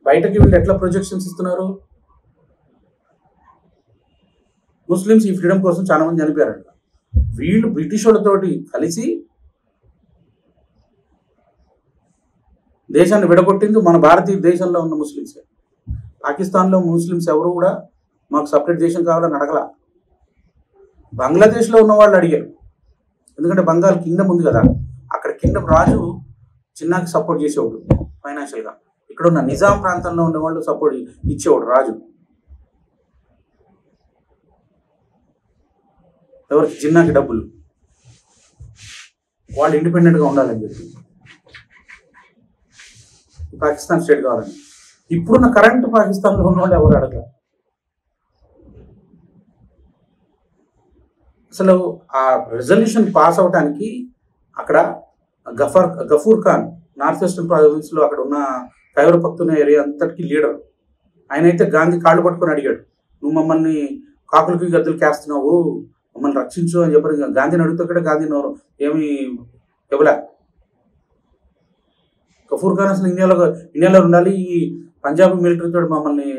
బయటకి వీళ్ళు ఎట్లా ప్రొజెక్షన్స్ ఇస్తున్నారు? ముస్లిమ్స్ ఈ ఫ్రీడమ్ కోసం చాలా మంది చనిపోయారంట. వీళ్ళు బ్రిటిష్ వాళ్ళతోటి కలిసి దేశాన్ని విడగొట్టింది మన భారతీయ దేశంలో ఉన్న ముస్లిమ్సే. పాకిస్తాన్లో ముస్లిమ్స్ ఎవరు కూడా మాకు సపరేట్ దేశం కావాలని అడగల. బంగ్లాదేశ్లో ఉన్న వాళ్ళు అడిగారు, ఎందుకంటే బంగాల్ కింగ్డమ్ ఉంది కదా, అక్కడ కింగ్డమ్ రాజు చిన్నాకి సపోర్ట్ చేసేవాడు ఫైనాన్షియల్గా. ఇక్కడ ఉన్న నిజాం ప్రాంతంలో ఉన్న వాళ్ళు సపోర్ట్ ఇచ్చేవాడు రాజు, ఎవరికి? జిన్నాకి డబ్బులు, వాళ్ళు ఇండిపెండెంట్గా ఉండాలని చెప్పి, పాకిస్తాన్ స్టేట్ కావాలని. ఇప్పుడున్న కరెంట్ పాకిస్తాన్లో ఉన్న వాళ్ళు ఎవరు అడగ. అసలు ఆ రెజల్యూషన్ పాస్ అవడానికి అక్కడ గఫూర్ ఖాన్ నార్త్ వెస్టర్న్ ప్రావిన్స్లో అక్కడ ఉన్న ఖైబర్ పఖ్తూనా ఏరియా అంతటికి లీడర్. ఆయన అయితే గాంధీ కాళ్ళు పట్టుకొని అడిగాడు, నువ్వు మమ్మల్ని కాకులకి గద్దులకి వేస్తున్నావు, మమ్మల్ని రక్షించు అని చెప్పారు. గాంధీని అడుగుతాడు, గాంధీ ఏమి ఇవ్వలే. గఫూర్ ఖాన్ అసలు ఇండియాలో ఉండాలి, ఈ పంజాబ్ మిలిటరీతో మమ్మల్ని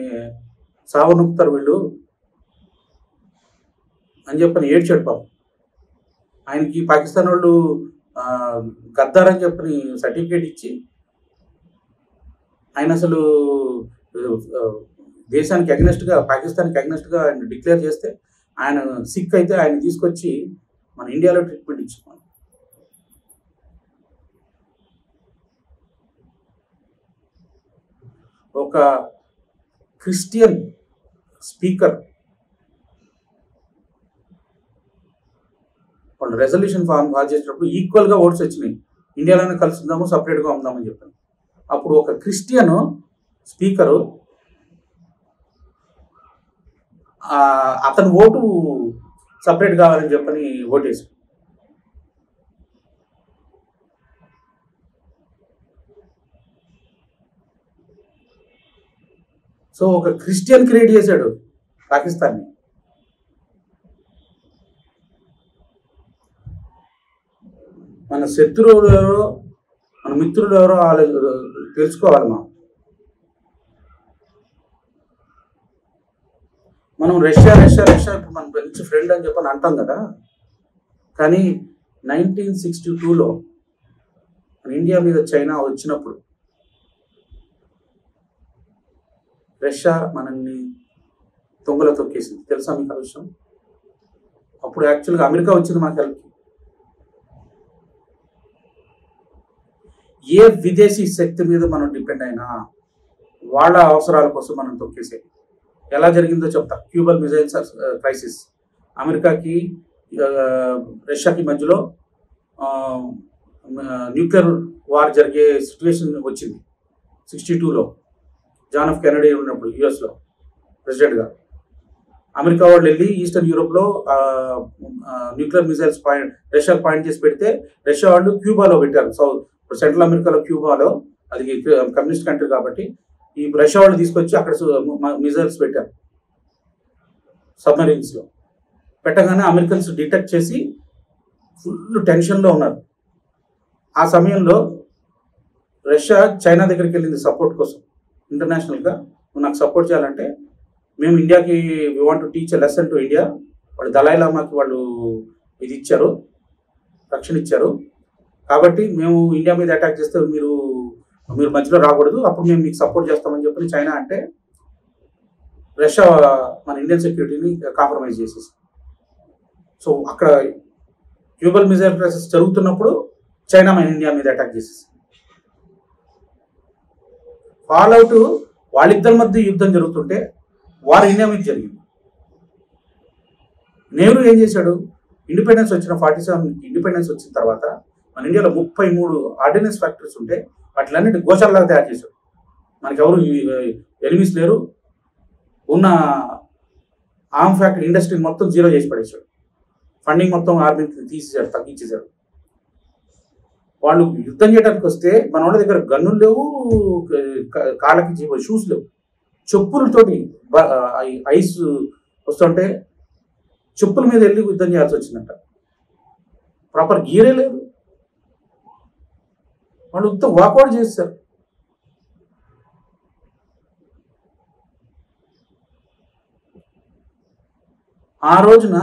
సావనొక్కుతారు వీళ్ళు అని చెప్పని ఏడ్చాడు పాపం. ఆయనకి పాకిస్తాన్ వాళ్ళు గద్దారని చెప్పని సర్టిఫికేట్ ఇచ్చి ఆయన అసలు దేశానికి అగెనెస్ట్గా, పాకిస్తాన్కి అగెనెస్ట్గా ఆయన డిక్లేర్ చేస్తే ఆయన సిక్ అయితే ఆయన తీసుకొచ్చి మన ఇండియాలో ట్రీట్మెంట్ ఇచ్చుకున్నాం. ఒక క్రిస్టియన్ స్పీకర్ వాళ్ళు రెజల్యూషన్ పాస్ చేసినప్పుడు ఈక్వల్గా ఓట్స్ వచ్చినాయి, ఇండియాలోనే కలుసుకుందాము, సపరేట్గా ఉందామని చెప్పాను. అప్పుడు ఒక క్రిస్టియన్ స్పీకరు అతని ఓటు సపరేట్ కావాలని చెప్పని ఓటేసి, సో ఒక క్రిస్టియన్ క్రియేట్ చేశాడు పాకిస్తాన్ని. మన శత్రువులు ఎవరో మన మిత్రులు ఎవరో వాళ్ళు తెలుసుకోవాలి. మనం రష్యా ఇప్పుడు మన మంచి ఫ్రెండ్ అని చెప్పని అంటాం కదా, కానీ 1962లో మన ఇండియా మీద చైనా వచ్చినప్పుడు రష్యా మనల్ని తొంగలో తొక్కేసింది, తెలుసా మీకు ఆ విషయం? అప్పుడు యాక్చువల్గా అమెరికా వచ్చింది మాకు హెల్ప్కి. ఏ విదేశీ శక్తి మీద మనం డిపెండ్ అయినా వాళ్ళ అవసరాల కోసం మనం తొక్కేసేది. ఎలా జరిగిందో చెప్తా. క్యూబల్ మిజైల్స్ క్రైసిస్, అమెరికాకి రష్యాకి మధ్యలో న్యూక్లియర్ వార్ జరిగే సిచ్యువేషన్ వచ్చింది 62లో. జాన్ ఎఫ్ కెనడీ ఉన్నప్పుడు యుఎస్లో ప్రెసిడెంట్గా. అమెరికా వాళ్ళు వెళ్ళి ఈస్టర్న్ యూరోప్లో న్యూక్లియర్ మిజైల్స్ రష్యా పాయింట్ చేసి పెడితే రష్యా వాళ్ళు క్యూబాలో పెట్టారు. సెంట్రల్ అమెరికాలో క్యూబాలో, అది కమ్యూనిస్ట్ కంట్రీ కాబట్టి ఈ రష్యా వాళ్ళు తీసుకొచ్చి అక్కడ మిజైల్స్ పెట్టారు సబ్మరీన్స్లో. పెట్టగానే అమెరికన్స్ డిటెక్ట్ చేసి ఫుల్ టెన్షన్లో ఉన్నారు. ఆ సమయంలో రష్యా చైనా దగ్గరికి వెళ్ళింది సపోర్ట్ కోసం. ఇంటర్నేషనల్గా నువ్వు నాకు సపోర్ట్ చేయాలంటే మేము ఇండియాకి we want to teach a lesson to India. వాళ్ళు దలై లామాకి వాళ్ళు ఇది ఇచ్చారు, రక్షణ ఇచ్చారు. కాబట్టి మేము ఇండియా మీద అటాక్ చేస్తే మీరు మధ్యలో రాకూడదు, అప్పుడు మేము మీకు సపోర్ట్ చేస్తామని చెప్పి చైనా అంటే రష్యా మన ఇండియన్ సెక్యూరిటీని కాంప్రమైజ్ చేసేసి. సో అక్కడ క్యూబల్ మిజైల్ క్రైసిస్ జరుగుతున్నప్పుడు చైనా మన ఇండియా మీద అటాక్ చేసేసి ఫాల్ అవుట్. వాళ్ళిద్దరి మధ్య యుద్ధం జరుగుతుంటే వారు ఇండియా మీద జరిగింది. నెహ్రూ ఏం చేశాడు, ఇండిపెండెన్స్ వచ్చిన 47 ఇండిపెండెన్స్ వచ్చిన తర్వాత మన ఇండియాలో 33 ఆర్డినెన్స్ ఫ్యాక్టరీస్ ఉంటే వాటిలన్నిటి గోశాలలాగా తయారు చేశాడు. మనకి ఎవరు ఎనిమిస్ లేరు, ఉన్న ఆర్మ్ ఫ్యాక్టరీ ఇండస్ట్రీని మొత్తం జీరో చేసి పడేశాడు. ఫండింగ్ మొత్తం ఆర్మీకి తీసేశాడు, తగ్గించేశాడు. వాళ్ళు యుద్ధం చేయడానికి వస్తే మన వాళ్ళ దగ్గర గన్నులు లేవు, కాళ్ళకి షూస్ లేవు, చెప్పులతోటి ఐస్ వస్తుంటే చెప్పుల మీద వెళ్ళి యుద్ధం చేయాల్సి వచ్చిందంట. ప్రాపర్ గీరే లేదు, వాళ్ళు యుద్ధం వాకౌట్ చేశారు. ఆ రోజున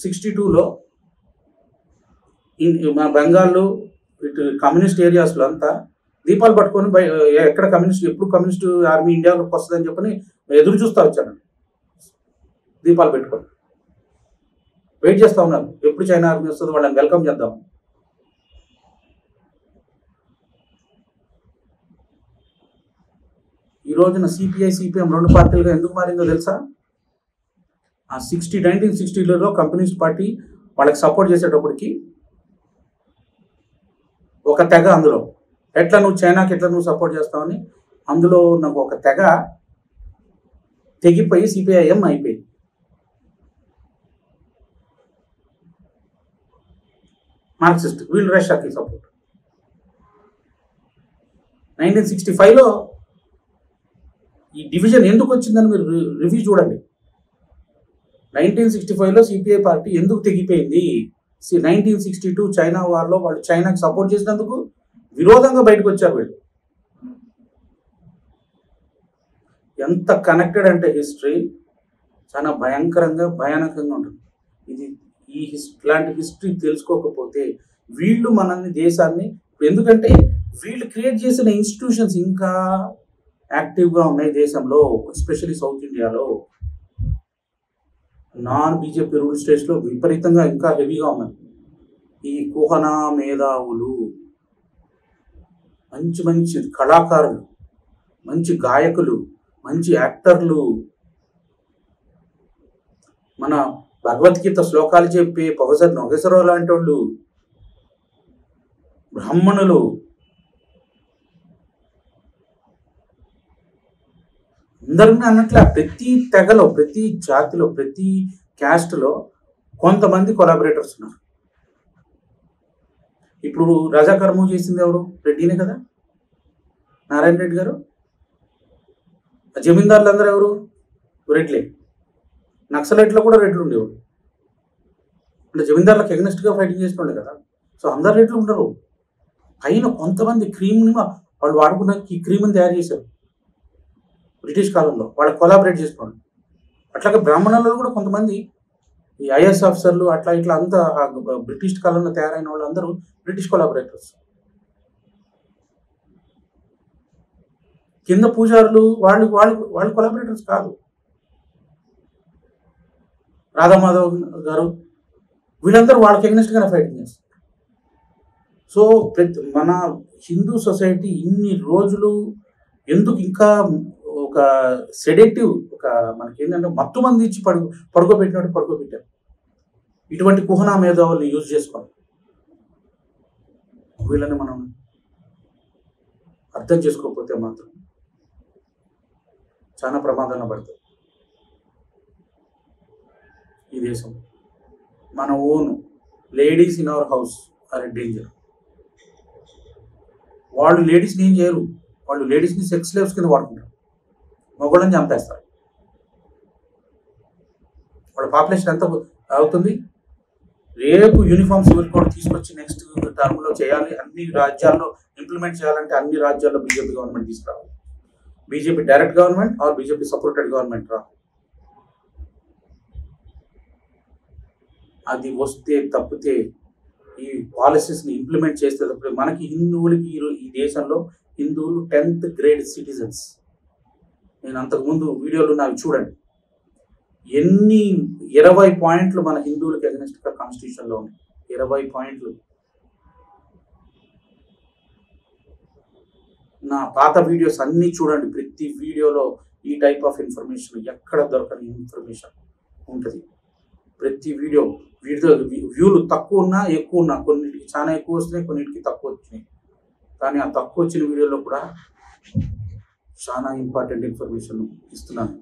62లో మన బెంగాల్లో ఇటు కమ్యూనిస్ట్ ఏరియాస్లో అంతా దీపాలు పట్టుకొని ఎక్కడ ఎప్పుడు కమ్యూనిస్ట్ ఆర్మీ ఇండియాలోకి వస్తుందని చెప్పని ఎదురు చూస్తూ వచ్చాను. దీపాలు పెట్టుకొని వెయిట్ చేస్తూ ఉన్నారు, ఎప్పుడు చైనా ఆర్మీ వస్తుందో వాళ్ళని వెల్కమ్ చేద్దాం. ఈ రోజున సిపిఐ సిపిఎం 2 పార్టీలుగా ఎందుకు మారిందో తెలుసా? ఆ 1960లో కమ్యూనిస్ట్ పార్టీ వాళ్ళకి సపోర్ట్ చేసేటప్పటికి ఒక తెగ, అందులో ఎట్లా నువ్వు చైనాకి ఎట్లా నువ్వు సపోర్ట్ చేస్తావని అందులో నాకు ఒక తెగ తెగిపోయి సిపిఐఎం అయిపోయింది. మార్క్సిస్ట్, వీళ్ళు రష్యాకి సపోర్ట్. 1965లో ఈ డివిజన్ ఎందుకు వచ్చిందని మీరు రివ్యూ చూడండి. 1965లో సిపిఐ పార్టీ ఎందుకు తెగిపోయింది? 1962 చైనా వార్లో వాళ్ళు చైనాకి సపోర్ట్ చేసినందుకు విరోధంగా బయటకు వచ్చారు వీళ్ళు. ఎంత కనెక్టెడ్ అంటే హిస్టరీ చాలా భయానకంగా ఉంటుంది. ఇలాంటి హిస్టరీ తెలుసుకోకపోతే వీళ్ళు మనల్ని దేశాన్ని, ఎందుకంటే వీళ్ళు క్రియేట్ చేసిన ఇన్స్టిట్యూషన్స్ ఇంకా యాక్టివ్గా ఉన్నాయి దేశంలో, ఎస్పెషల్లీ సౌత్ ఇండియాలో. నాన్ బీజేపీ రూల్ స్టేట్స్లో విపరీతంగా ఇంకా హెవీగా ఉన్నాయి. ఈ కుహనా మేధావులు, మంచి మంచి కళాకారులు, మంచి గాయకులు, మంచి యాక్టర్లు, మన భగవద్గీత శ్లోకాలు చెప్పే ప్రొఫెసర్ నగేశ్వరరావు లాంటి వాళ్ళు, బ్రాహ్మణులు, అందరినీ అన్నట్లే ప్రతి తెగలో, ప్రతి జాతిలో, ప్రతి క్యాస్ట్లో కొంతమంది కొలాబరేటర్స్ ఉన్నారు. ఇప్పుడు రజాకర్ మూవ్ చేసింది ఎవరు? రెడ్డినే కదా, నారాయణ రెడ్డి గారు. జమీందారులు అందరూ ఎవరు? రెడ్లే. నక్సలైట్లో కూడా రెడ్లు ఉండేవారు, అంటే జమీందారులకు ఎగ్నెస్ట్గా ఫైటింగ్ చేసిన వాళ్ళే కదా. సో అందరు రెడ్లు ఉండరు. పైన కొంతమంది క్రీమ్ని వాళ్ళు వాడుకున్న ఈ క్రీమ్ని తయారు చేశారు బ్రిటిష్ కాలంలో, వాళ్ళకి కొలాబరేట్ చేసుకోండి. అట్లాగే బ్రాహ్మణులలో కూడా కొంతమంది ఈ ఐఎస్ ఆఫీసర్లు అట్లా ఇట్లా అంతా బ్రిటిష్ కాలంలో తయారైన వాళ్ళందరూ బ్రిటిష్ కొలాబరేటర్స్. కింద పూజారులు వాళ్ళు వాళ్ళు వాళ్ళు కొలాబరేటర్స్ కాదు. రాధామాధవ్ గారు వీళ్ళందరూ వాళ్ళకి ఎగ్నెస్ట్గానే ఫైటింగ్ చేస్తారు. సో మన హిందూ సొసైటీ ఇన్ని రోజులు ఎందుకు ఇంకా ఒక సెడేటివ్, ఒక మనకి ఏంటంటే మత్తు మంది ఇచ్చి పడుకోబెట్టినట్టు పడుకోబెట్టారు. ఇటువంటి కుహనా మేధావుల్ని యూజ్ చేసుకోవాలి. వీళ్ళని మనం అర్థం చేసుకోకపోతే మాత్రం చాలా ప్రమాదంలో పడుతుంది ఈ దేశం. మన own ladies in our house are a danger. వాళ్ళు లేడీస్ని ఏం చేయరు, వాళ్ళు లేడీస్ని సెక్స్ స్లేవ్స్ కింద వాడుకుంటారు, మగవాళ్ళని చంపేస్తారు. వాళ్ళ పాపులేషన్ ఎంత అవుతుంది? రేపు యూనిఫామ్ సివిల్ కోడ్ తీసుకొచ్చి నెక్స్ట్ టర్మ్లో చేయాలి, అన్ని రాజ్యాల్లో ఇంప్లిమెంట్ చేయాలంటే అన్ని రాజ్యాల్లో బీజేపీ గవర్నమెంట్ తీసుకురావాలి. BJP direct government or BJP supported government రా. అది వస్తే తప్పితే ఈ పాలసీస్ని ఇంప్లిమెంట్ చేస్తే తప్పితే మనకి హిందువులకి ఈ దేశంలో హిందువులు 10th grade సిటిజన్స్. నేను అంతకుముందు వీడియోలు నాకు చూడండి, ఎన్ని 20 పాయింట్లు మన హిందువులకి అగెనిస్ట్గా కాన్స్టిట్యూషన్లో ఉన్నాయి. 20 పాయింట్లు. నా పాత వీడియోస్ అన్నీ చూడండి, ప్రతి వీడియోలో ఈ టైప్ ఆఫ్ ఇన్ఫర్మేషన్, ఎక్కడ దొరకని ఇన్ఫర్మేషన్ ఉంటుంది. ప్రతి వీడియో వ్యూలు తక్కువ ఉన్నా ఎక్కువ ఉన్నా, కొన్నిటికి చాలా ఎక్కువ వస్తున్నాయి, కొన్నిటికి తక్కువ వచ్చినాయి. కానీ ఆ తక్కువ వచ్చిన వీడియోలో కూడా చాలా ఇంపార్టెంట్ ఇన్ఫర్మేషన్ ఇస్తున్నాను.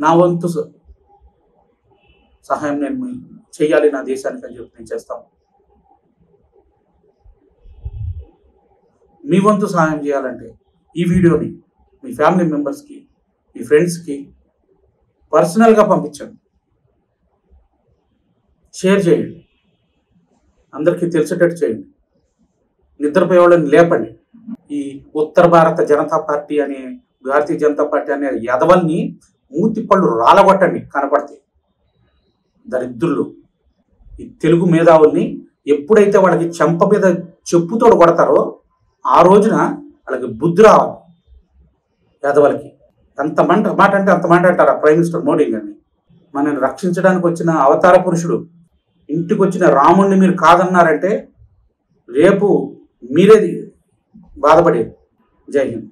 నా వంతు సహాయం నేను చేయాలి నా దేశానికి అని చెప్పి నేను చేస్తాను. మీ వంతు సహాయం చేయాలంటే ఈ వీడియోని మీ ఫ్యామిలీ మెంబర్స్కి, మీ ఫ్రెండ్స్కి పర్సనల్గా పంపించండి, షేర్ చేయండి, అందరికీ తెలిసేటట్టు చేయండి. నిద్రపోయే వాళ్ళని లేపండి. ఈ ఉత్తర భారత జనతా పార్టీ అనే, భారతీయ జనతా పార్టీ అనే యదవల్ని మూతి పళ్ళు రాలగొట్టండి కనపడితే. దరిద్రులు ఈ తెలుగు మేధావుల్ని ఎప్పుడైతే వాళ్ళకి చెంప మీద చెప్పుతోడు కొడతారో ఆ రోజున వాళ్ళకి బుద్ధి రావాలి. పేదవాళ్ళకి అంత మాట అంటే అంత మాట అంటారు ఆ ప్రైమ్ మినిస్టర్ మోడీ గారిని. మనల్ని రక్షించడానికి వచ్చిన అవతార పురుషుడు, ఇంటికి వచ్చిన రాముణ్ణి మీరు కాదన్నారంటే రేపు మీరేది బాధపడేది. జై హింద్.